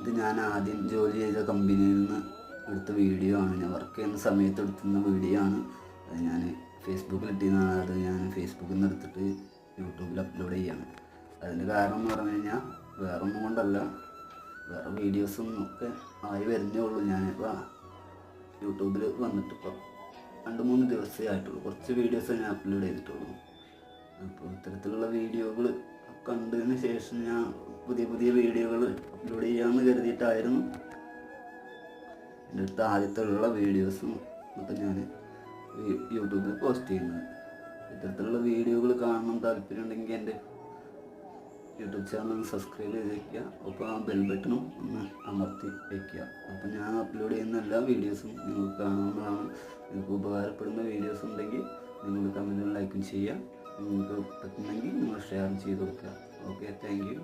ഇത് ഞാൻ ആദ്യം ജോലി ചെയ്ത കമ്പനിയിൽ നിന്ന് എടുത്ത വീഡിയോ ആണ്. ഞാൻ വർക്ക് ചെയ്യുന്ന സമയത്ത് എടുത്തുന്ന വീഡിയോ ആണ്. അത് ഞാൻ ഫേസ്ബുക്കിൽ ഇട്ടിരുന്നതാണ്. അത് ഞാൻ ഫേസ്ബുക്കിൽ നിന്ന് എടുത്തിട്ട് യൂട്യൂബിൽ അപ്ലോഡ് ചെയ്യാണ്. അതിൻ്റെ കാരണം എന്ന് പറഞ്ഞു കഴിഞ്ഞാൽ വേറെ ഒന്നും കൊണ്ടല്ല, വേറെ വീഡിയോസും ഒക്കെ ആയി വരുന്നേ ഉള്ളൂ. ഞാനിപ്പോൾ യൂട്യൂബിൽ വന്നിട്ടിപ്പോൾ 2-3 ദിവസമേ ആയിട്ടുള്ളൂ. കുറച്ച് വീഡിയോസ് ഞാൻ അപ്ലോഡ് ചെയ്തിട്ടുള്ളൂ. അപ്പോൾ ഇത്തരത്തിലുള്ള വീഡിയോകൾ കണ്ടതിന് ശേഷം ഞാൻ പുതിയ വീഡിയോകൾ അപ്ലോഡ് ചെയ്യാമെന്ന് കരുതിയിട്ടായിരുന്നു എൻ്റെ അടുത്ത് ആദ്യത്തെ ഉള്ള വീഡിയോസും ഒക്കെ ഞാൻ യൂട്യൂബിൽ പോസ്റ്റ് ചെയ്യുന്നത്. ഇത്തരത്തിലുള്ള വീഡിയോകൾ കാണണം താല്പര്യമുണ്ടെങ്കിൽ എൻ്റെ യൂട്യൂബ് ചാനൽ സബ്സ്ക്രൈബ് ചെയ്ത് വയ്ക്കുക. അപ്പോൾ ആ ബെൽ ബട്ടണും ഒന്ന് അമർത്തി വയ്ക്കുക. അപ്പോൾ ഞാൻ അപ്ലോഡ് ചെയ്യുന്ന എല്ലാ വീഡിയോസും നിങ്ങൾക്ക് കാണാവുന്നതാണ്. നിങ്ങൾക്ക് ഉപകാരപ്പെടുന്ന വീഡിയോസ് ഉണ്ടെങ്കിൽ നിങ്ങൾ കമൻറ്റുകൾ ലൈക്കും ചെയ്യുക. നിങ്ങൾക്ക് പറ്റുന്നെങ്കിൽ നിങ്ങൾ ഷെയർ ചെയ്ത് കൊടുക്കുക. Okay, thank you.